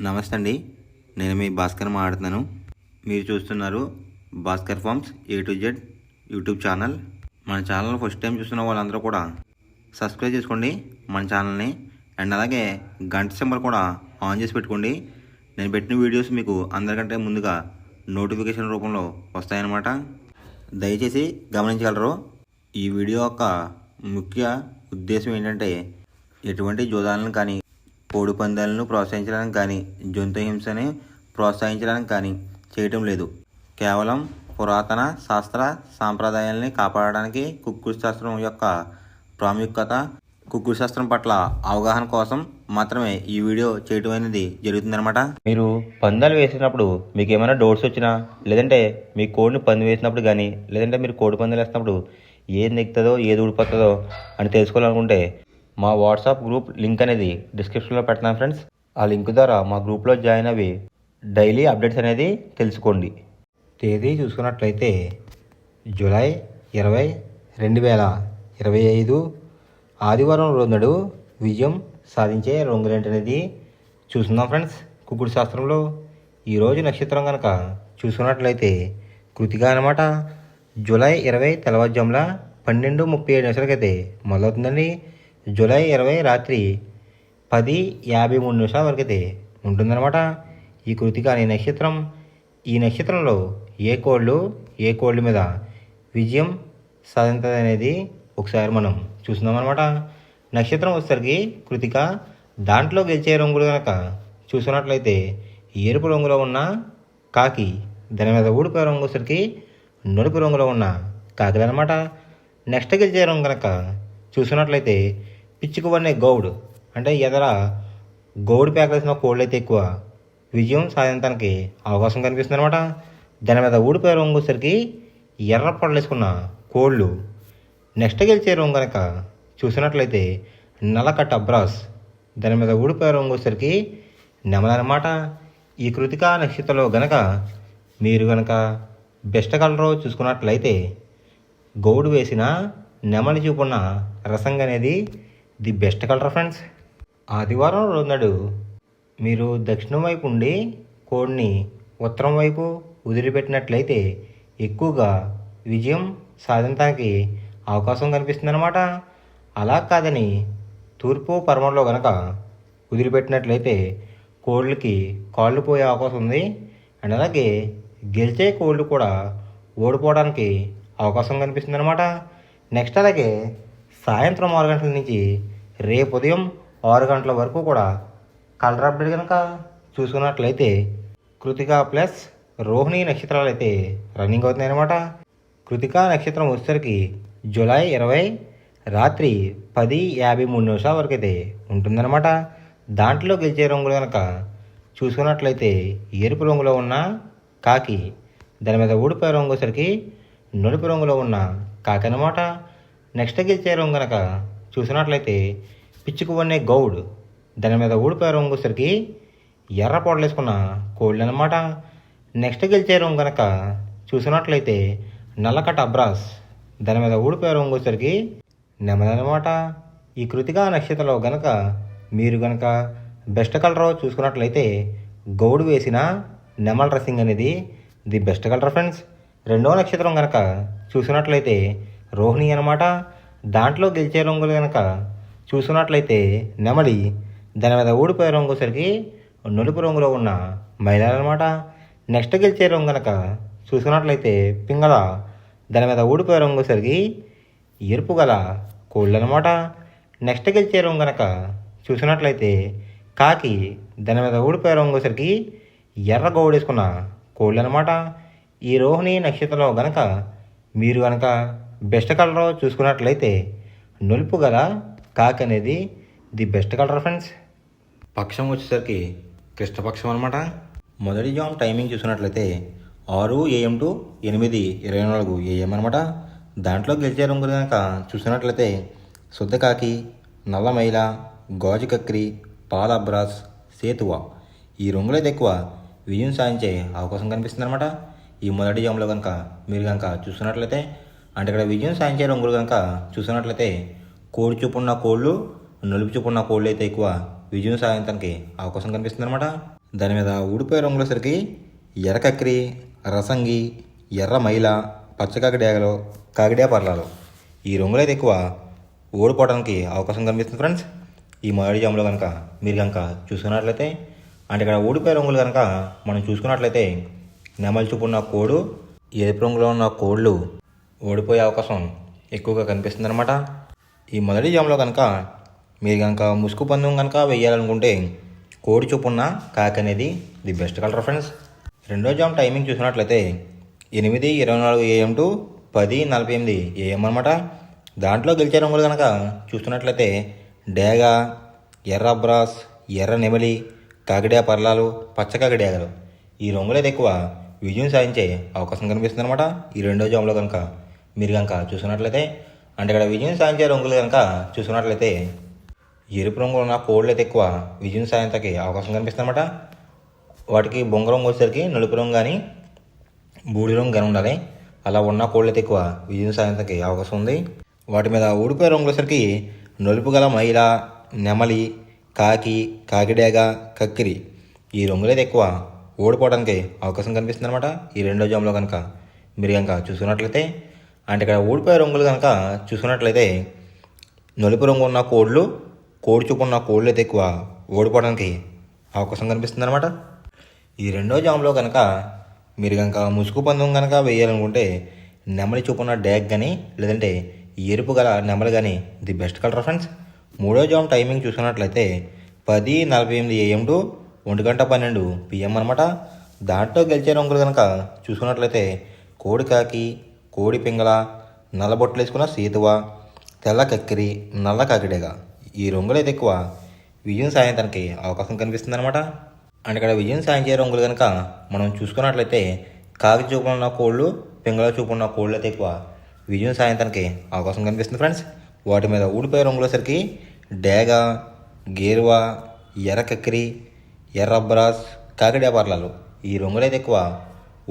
నమస్తే అండి. నేను మీ భాస్కర్ మాట్లాడుతున్నాను. మీరు చూస్తున్నారు Bhaskar farms A to Z YouTube channel. మన ఛానల్ ఫస్ట్ టైం చూస్తున్న వాళ్ళందరూ కూడా సబ్స్క్రైబ్ చేసుకోండి మన ఛానల్ని. అండ్ అలాగే గంట సింబల్ కూడా ఆన్ చేసి పెట్టుకోండి. నేను పెట్టిన వీడియోస్ మీకు అందరికంటే ముందుగా నోటిఫికేషన్ రూపంలో వస్తాయన్నమాట. దయచేసి గమనించగలరు. ఈ వీడియో యొక్క ముఖ్య ఉద్దేశం ఏంటంటే ఎటువంటి జోదాలను కానీ కోడి పందాలను ప్రోత్సహించడానికి కానీ జంతు హింసని ప్రోత్సహించడానికి కానీ చేయటం లేదు. కేవలం పురాతన శాస్త్ర సాంప్రదాయాల్ని కాపాడడానికి కుక్కుడు శాస్త్రం యొక్క ప్రాముఖ్యత, కుక్కుడు శాస్త్రం పట్ల అవగాహన కోసం మాత్రమే ఈ వీడియో చేయటం అనేది జరుగుతుందన్నమాట. మీరు పందాలు వేసినప్పుడు మీకు ఏమైనా డౌట్స్ వచ్చినా, లేదంటే మీ కోడిని పంది వేసినప్పుడు కానీ, లేదంటే మీరు కోడి పందాలు వేసినప్పుడు ఏది నెక్కుతుందో ఏది ఊడిపోతుందో అని తెలుసుకోవాలనుకుంటే మా వాట్సాప్ గ్రూప్ లింక్ అనేది డిస్క్రిప్షన్లో పెడతాను ఫ్రెండ్స్. ఆ లింక్ ద్వారా మా గ్రూప్లో జాయిన్ అవి డైలీ అప్డేట్స్ అనేది తెలుసుకోండి. తేదీ చూసుకున్నట్లయితే జూలై 20, 2025 ఆదివారం రోజు విజయం సాధించే రంగులేంటి అనేది చూస్తున్నాం ఫ్రెండ్స్. కుక్కుడు శాస్త్రంలో ఈరోజు నక్షత్రం కనుక చూసుకున్నట్లయితే కృతిక అనమాట. జూలై 20 తెల్లవారుజామున 12:37 మొదలవుతుందండి. జూలై 20 రాత్రి 10:53 వరకు అయితే ఉంటుందన్నమాట ఈ కృతిక అనే నక్షత్రం. ఈ నక్షత్రంలో ఏ కోళ్ళు మీద విజయం సాధించదు అనేది ఒకసారి మనం చూస్తున్నామన్నమాట. నక్షత్రం వచ్చేసరికి కృతిక, దాంట్లో గెలిచే రంగులు కనుక చూసుకున్నట్లయితే ఎరుపు రంగులో ఉన్న కాకి, దాని మీద ఊడిపోయే రంగు వచ్చేసరికి నలుపు రంగులో ఉన్న కాకిలు అనమాట. నెక్స్ట్ గెలిచే రంగు కనుక చూసుకున్నట్లయితే పిచ్చుకువన్నే గౌడ్, అంటే ఎదర గౌడ్ ప్యాకేసిన కోళ్ళు అయితే ఎక్కువ విజయం సాధించడానికి అవకాశం కనిపిస్తుంది అనమాట. దాని మీద ఊడిపోయే రంగు వచ్చేసరికి ఎర్ర పొడలేసుకున్న కోళ్ళు. నెక్స్ట్ గెలిచే రంగు కనుక చూసినట్లయితే నల్లకట్ట అబ్రాస్, దాని మీద ఊడిపోయే రంగు వచ్చేసరికి నెమలనమాట. ఈ కృతిక నక్షత్రంలో గనక మీరు గనక బెస్ట్ కలర్ చూసుకున్నట్లయితే గౌడు వేసిన నెమలి చూపున్న రసంగ అనేది ది బెస్ట్ కలర్ ఫ్రెండ్స్. ఆదివారం రోజు మీరు దక్షిణం వైపు ఉండి కోడిని ఉత్తరం వైపు వదిలిపెట్టినట్లయితే ఎక్కువగా విజయం సాధించడానికి అవకాశం కనిపిస్తుందన్నమాట. అలా కాదని తూర్పు పరమలో కనుక వదిలిపెట్టినట్లయితే కోళ్ళకి కాళ్ళు పోయే అవకాశం ఉంది. అండ్ అలాగే గెలిచే కోళ్ళు కూడా ఓడిపోవడానికి అవకాశం కనిపిస్తుంది అనమాట. నెక్స్ట్ అలాగే సాయంత్రం 6 గంటల నుంచి రేపు ఉదయం 6 గంటల వరకు కూడా కలర్ అప్డేట్ కనుక చూసుకున్నట్లయితే కృతిక ప్లస్ రోహిణి నక్షత్రాలు అయితే రన్నింగ్ అవుతున్నాయి అనమాట. కృతిక నక్షత్రం వచ్చేసరికి జూలై 20 రాత్రి 10:53 వరకు అయితే ఉంటుందన్నమాట. దాంట్లో గెలిచే రంగులు కనుక చూసుకున్నట్లయితే ఎరుపు రంగులో ఉన్న కాకి, దాని మీద ఊడిపోయే రంగు వచ్చేసరికి నలుపు రంగులో ఉన్న కాకి అనమాట. నెక్స్ట్ గెలిచే రంగు కనుక చూసినట్లయితే పిచ్చుకువన్నే గౌడ్, దాని మీద ఊడిపోయే రంగు వచ్చేసరికి ఎర్ర పొడలేసుకున్న కోళ్ళు అనమాట. నెక్స్ట్ గెలిచే రంగు కనుక చూసినట్లయితే నల్లకట్ట అబ్రాస్, దాని మీద ఊడిపోయే రంగు వచ్చేసరికి నెమలనమాట. ఈ కృతిక నక్షత్రంలో గనక మీరు గనక బెస్ట్ కలర్ చూసుకున్నట్లయితే గౌడు వేసిన నెమల రసింగ్ అనేది ది బెస్ట్ కలర్ ఫ్రెండ్స్. రెండవ నక్షత్రం కనుక చూసినట్లయితే రోహిణి అనమాట. దాంట్లో గెలిచే రంగులు కనుక చూసుకున్నట్లయితే నెమలి, దాని మీద ఊడిపోయే రంగు వచ్చేసరికి నలుపు రంగులో ఉన్న మహిళలు అనమాట. నెక్స్ట్ గెలిచే రంగు కనుక చూసుకున్నట్లయితే పింగళ, దాని మీద ఊడిపోయే రంగు వచ్చేసరికి ఎరుపు గల కోళ్ళు అనమాట. నెక్స్ట్ గెలిచే రంగు కనుక చూసినట్లయితే కాకి, దాని మీద ఊడిపోయే రంగు వచ్చేసరికి ఎర్ర గౌడేసుకున్న కోళ్ళు అనమాట. ఈ రోహిణి నక్షత్రంలో గనక మీరు గనక బెస్ట్ కలర్ చూసుకున్నట్లయితే నలుపు గల కాకి అనేది ది బెస్ట్ కలర్ ఫ్రెండ్స్. పక్షం వచ్చేసరికి కృష్ణపక్షం అనమాట. మొదటి జామ్ టైమింగ్ చూసుకున్నట్లయితే 6 AM to 8:24 AM అనమాట. దాంట్లో గెలిచే రంగులు కనుక చూసినట్లయితే శుద్ధకాకి, నల్ల మైల, గాజు కక్రి, పాల అబ్రాస్, సేతువ, ఈ రంగులైతే ఎక్కువ విజయం సాధించే అవకాశం కనిపిస్తుంది అనమాట. ఈ మొదటి జామ్లో కనుక మీరు కనుక చూస్తున్నట్లయితే, అంటే ఇక్కడ విజయం సాధించే రంగులు కనుక చూస్తున్నట్లయితే కోడి చూపున్న కోళ్ళు, నలుపు చూపున్న కోళ్ళు అయితే ఎక్కువ విజయం సాధించడానికి అవకాశం కనిపిస్తుంది అనమాట. దాని మీద ఊడిపోయే రంగులసరికి ఎర్ర కక్కిరి, రసంగి, ఎర్ర మైల, పచ్చ కాకిడేగలు, కాకిడే పర్లాలు ఈ రంగులైతే ఎక్కువ ఓడిపోవడానికి అవకాశం కనిపిస్తుంది ఫ్రెండ్స్. ఈ మామిడి జాములో కనుక మీరు కనుక చూసుకున్నట్లయితే అంటే ఇక్కడ ఊడిపోయే రంగులు కనుక మనం చూసుకున్నట్లయితే నెమలి చూపు ఉన్న కోడు, ఎరుపు రంగులో ఉన్న కోళ్ళు ఓడిపోయే అవకాశం ఎక్కువగా కనిపిస్తుంది అనమాట. ఈ మొదటి జాములో కనుక మీరు కనుక ముసుగు పందెం కనుక వేయాలనుకుంటే కోడి చూపున్న కాకి అనేది ది బెస్ట్ కలర్ ఫ్రెండ్స్. రెండో జామ్ టైమింగ్ చూసినట్లయితే 8:24 AM టు 10:48 AM అనమాట. దాంట్లో గెలిచే రంగులు కనుక చూస్తున్నట్లయితే డేగ, ఎర్ర బ్రాస్, ఎర్ర నెమలి, కాకిడే పర్లాలు, పచ్చ కాకిడేగలు ఈ రంగులైతే ఎక్కువ విజయం సాధించే అవకాశం కనిపిస్తుంది అనమాట. ఈ రెండో జామ్లో కనుక మీరు కనుక చూసుకున్నట్లయితే అంటే ఇక్కడ విజయం సాధించే రంగులు కనుక చూసుకున్నట్లయితే ఎరుపు రంగులో ఉన్న కోళ్ళు అయితే ఎక్కువ విజయం సాధించడానికి అవకాశం కనిపిస్తుంది అనమాట. వాటికి బొంగ రంగు వచ్చేసరికి నలుపు రంగు కానీ బూడి రంగు కానీ ఉండాలి. అలా ఉన్న కోళ్ళు అయితే ఎక్కువ విజయం సాధించడానికి అవకాశం ఉంది. వాటి మీద ఊడిపోయే రంగులు వచ్చేసరికి నలుపు గల మైల, నెమలి, కాకి, కాకిడేగ, కక్కిరి ఈ రంగులైతే ఎక్కువ ఓడిపోవడానికి అవకాశం కనిపిస్తుంది అనమాట. ఈ రెండో జామ్లో కనుక మీరు కనుక చూసుకున్నట్లయితే అంటే ఇక్కడ ఓడిపోయే రంగులు కనుక చూసుకున్నట్లయితే నలుపు రంగు ఉన్న కోళ్ళు, కోడి చూపు ఉన్న కోళ్ళు అయితే ఎక్కువ ఓడిపోవడానికి అవకాశం కనిపిస్తుంది అనమాట. ఈ రెండో జామ్లో కనుక మీరు కనుక ముసుగు పందెం కనుక వేయాలనుకుంటే నెమలి చూపున్న డ్యాగ్ కానీ లేదంటే ఎరుపు గల నెమలి కానీ ది బెస్ట్ కలర్ ఫ్రెండ్స్. మూడో జామ్ టైమింగ్ చూసుకున్నట్లయితే 10:48 AM టు 1:12 PM అనమాట. దాంట్లో గెలిచే రంగులు కనుక చూసుకున్నట్లయితే కోడి కాకి, కోడి పింగళ, నల్లబొట్లు వేసుకున్న సీతువ, తెల్ల కక్కిరి, నల్ల కాకిడేగ ఈ రంగులైతే ఎక్కువ విజయం సాధించడానికి అవకాశం కనిపిస్తుంది అనమాట. అండ్ ఇక్కడ విజయం సాధించే రంగులు కనుక మనం చూసుకున్నట్లయితే కాకి చూపున్న కోళ్ళు, పింగళ చూపున్న కోళ్ళు అయితే ఎక్కువ విజయం సాధించడానికి అవకాశం కనిపిస్తుంది ఫ్రెండ్స్. వాటి మీద ఊడిపోయే రంగులసరికి డేగ, గేరువ, ఎర్ర కక్కిరి, ఎర్ర బ్రాస్, కాకిడే పర్లాలు ఈ రంగులైతే ఎక్కువ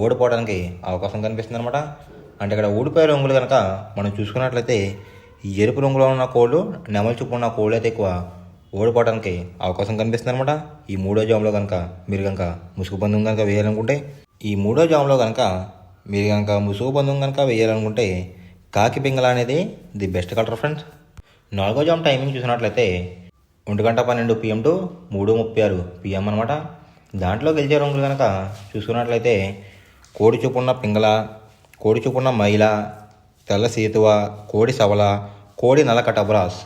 ఓడిపోవడానికి అవకాశం కనిపిస్తుంది అనమాట. అంటే ఇక్కడ ఊడిపోయే రంగులు కనుక మనం చూసుకున్నట్లయితే ఎరుపు రంగులో ఉన్న కోళ్ళు, నెమలి చూపు ఉన్న కోళ్ళు అయితే ఎక్కువ ఓడిపోవడానికి అవకాశం కనిపిస్తుంది అనమాట. ఈ మూడో జామ్లో కనుక మీరు కనుక ముసుగు పందెం కనుక వేయాలనుకుంటే ముసుగు పందెం కనుక వేయాలనుకుంటే కాకి పింగళ అనేది ది బెస్ట్ కలర్ ఫ్రెండ్స్. నాలుగో జామ్ టైమింగ్ చూసినట్లయితే 1:12 PM టు 3:36 PM అనమాట. దాంట్లో గెలిచే రంగులు కనుక చూసుకున్నట్లయితే కోడి చూపున్న పింగళ, కోడి చూపున్న మైల, తెల్ల సీతువ, కోడి సవల, కోడి నల్ల కటబ్రాస్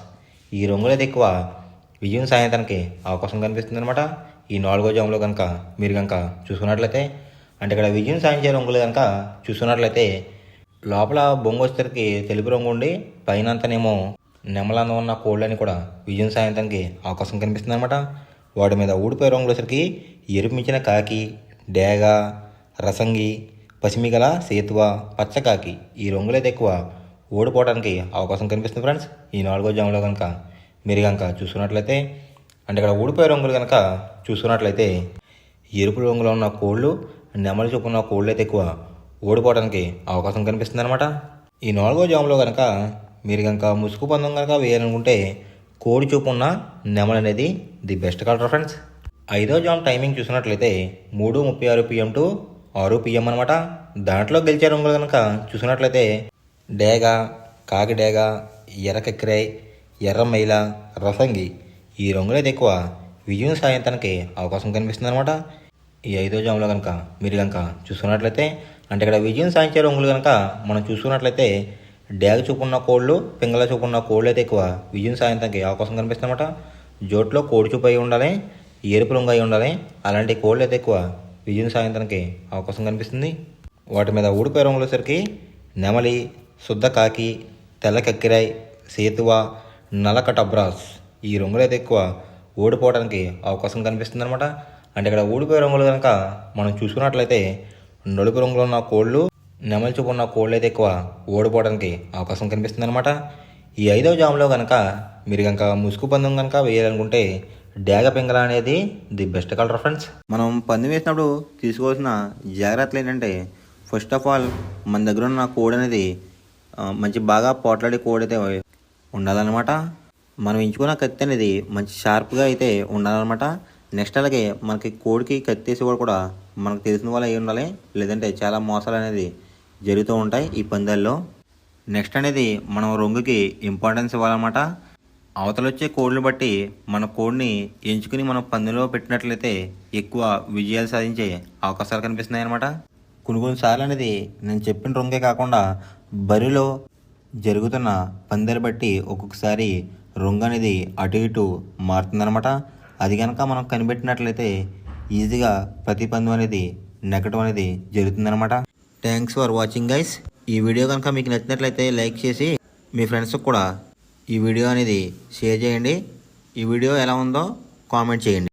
ఈ రంగులైతే ఎక్కువ విజయం సాధించడానికి అవకాశం కనిపిస్తుంది అనమాట. ఈ నాలుగో జామ్లో కనుక మీరు కనుక చూసుకున్నట్లయితే అంటే ఇక్కడ విజయం సాధించే రంగులు కనుక చూసుకున్నట్లయితే లోపల బొంగు వచ్చేసరికి తెలుపు రంగు ఉండి పైన అంతనేమో నెమలందం ఉన్న కోళ్ళని కూడా విజయం సాధించడానికి అవకాశం కనిపిస్తుంది అనమాట. వాటి మీద ఊడిపోయే రంగులు వచ్చేసరికి ఎరుపు మించిన కాకి, డేగ, రసంగి, పసిమిగల సేతువ, పచ్చకాకి ఈ రంగులైతే ఎక్కువ ఓడిపోవడానికి అవకాశం కనిపిస్తుంది ఫ్రెండ్స్. ఈ నాలుగో జామ్లో కనుక మీరు కనుక చూసుకున్నట్లయితే అంటే ఇక్కడ ఊడిపోయే రంగులు కనుక చూసుకున్నట్లయితే ఎరుపు రంగులో ఉన్న కోళ్ళు, నెమలి చూపు ఉన్న కోళ్ళు అయితే ఎక్కువ ఓడిపోవడానికి అవకాశం కనిపిస్తుంది అనమాట. ఈ నాలుగో జామ్లో కనుక మీరు కనుక ముసుగు పందెం కనుక వేయాలనుకుంటే కోడి చూపు ఉన్న నెమలి అనేది ది బెస్ట్ కలర్ ఫ్రెండ్స్. ఐదో జామ్ టైమింగ్ చూసినట్లయితే 3:36 PM టు 6 PM అనమాట. దాంట్లో గెలిచే రంగులు కనుక చూసినట్లయితే డేగ, కాకి డేగ, ఎర్ర కక్కిరై, ఎర్ర మైల, రసంగి ఈ రంగులైతే ఎక్కువ విజయం సాధించడానికి అవకాశం కనిపిస్తుంది అనమాట. ఈ ఐదో జామ్లో కనుక మీరు కనుక చూసుకున్నట్లయితే అంటే ఇక్కడ విజయం సాధించే రంగులు కనుక మనం చూసుకున్నట్లయితే డేగ చూపున్న కోళ్ళు, పింగళ చూపున్న కోళ్ళు అయితే ఎక్కువ విజయం సాధించడానికి అవకాశం కనిపిస్తుంది అనమాట. జోట్లో కోడి చూపు అయి ఉండాలి, ఎరుపు రంగు అయి ఉండాలి. అలాంటి కోళ్ళు అయితే ఎక్కువ విజయం సాధించడానికి అవకాశం కనిపిస్తుంది. వాటి మీద ఊడిపోయే రంగులు వచ్చేసరికి నెమలి, శుద్ధ కాకి, తెల్ల కక్కిరాయ్, సేతువ, నల్ల కటబ్రాస్ ఈ రంగులైతే ఎక్కువ ఓడిపోవడానికి అవకాశం కనిపిస్తుంది అనమాట. అంటే ఇక్కడ ఊడిపోయే రంగులు కనుక మనం చూసుకున్నట్లయితే నలుపు రంగులో ఉన్న కోళ్ళు, నెమలి చూపు ఉన్న కోళ్ళు అయితే ఎక్కువ ఓడిపోవడానికి అవకాశం కనిపిస్తుంది అనమాట. ఈ ఐదో జామ్లో కనుక మీరు కనుక ముసుగు పందెం కనుక వేయాలనుకుంటే డేగ పింగళ అనేది ది బెస్ట్ కలర్ ఫ్రెండ్స్. మనం పందెం వేసినప్పుడు తీసుకోవాల్సిన జాగ్రత్తలు ఏంటంటే ఫస్ట్ ఆఫ్ ఆల్ మన దగ్గర ఉన్న కోడి అనేది మంచి బాగా పోట్లాడే కోడి అయితే ఉండాలన్నమాట. మనం ఎంచుకున్న కత్తి అనేది మంచి షార్ప్గా అయితే ఉండాలన్నమాట. నెక్స్ట్ అలాగే మనకి కోడికి కత్తేసి కూడా మనకు తెలిసిన వాళ్ళు అయి ఉండాలి, లేదంటే చాలా మోసాలు అనేది జరుగుతూ ఉంటాయి ఈ పందాల్లో. నెక్స్ట్ అనేది మనం రొంగుకి ఇంపార్టెన్స్ ఇవ్వాలన్నమాట. అవతల వచ్చే కోడ్లు బట్టి మన కోడ్ని ఎంచుకుని మనం పందెంలో పెట్టినట్లయితే ఎక్కువ విజయాలు సాధించే అవకాశాలు కనిపిస్తున్నాయి అన్నమాట. కొన్నిసార్లు అనేది నేను చెప్పిన రొంగే కాకుండా బరిలో జరుగుతున్న పందెలు బట్టి ఒక్కొక్కసారి రొంగు అనేది అటు ఇటు మారుతుందన్నమాట. అది కనుక మనం కనిపెట్టినట్లయితే ఈజీగా ప్రతి పందెం అనేది నెగ్గడం అనేది జరుగుతుందన్నమాట. Thanks for watching guys. ఈ వీడియో కనుక మీకు నచ్చినట్లయితే లైక్ చేసి మీ ఫ్రెండ్స్కి కూడా ఈ వీడియో అనేది షేర్ చేయండి. ఈ వీడియో ఎలా ఉందో కామెంట్ చేయండి.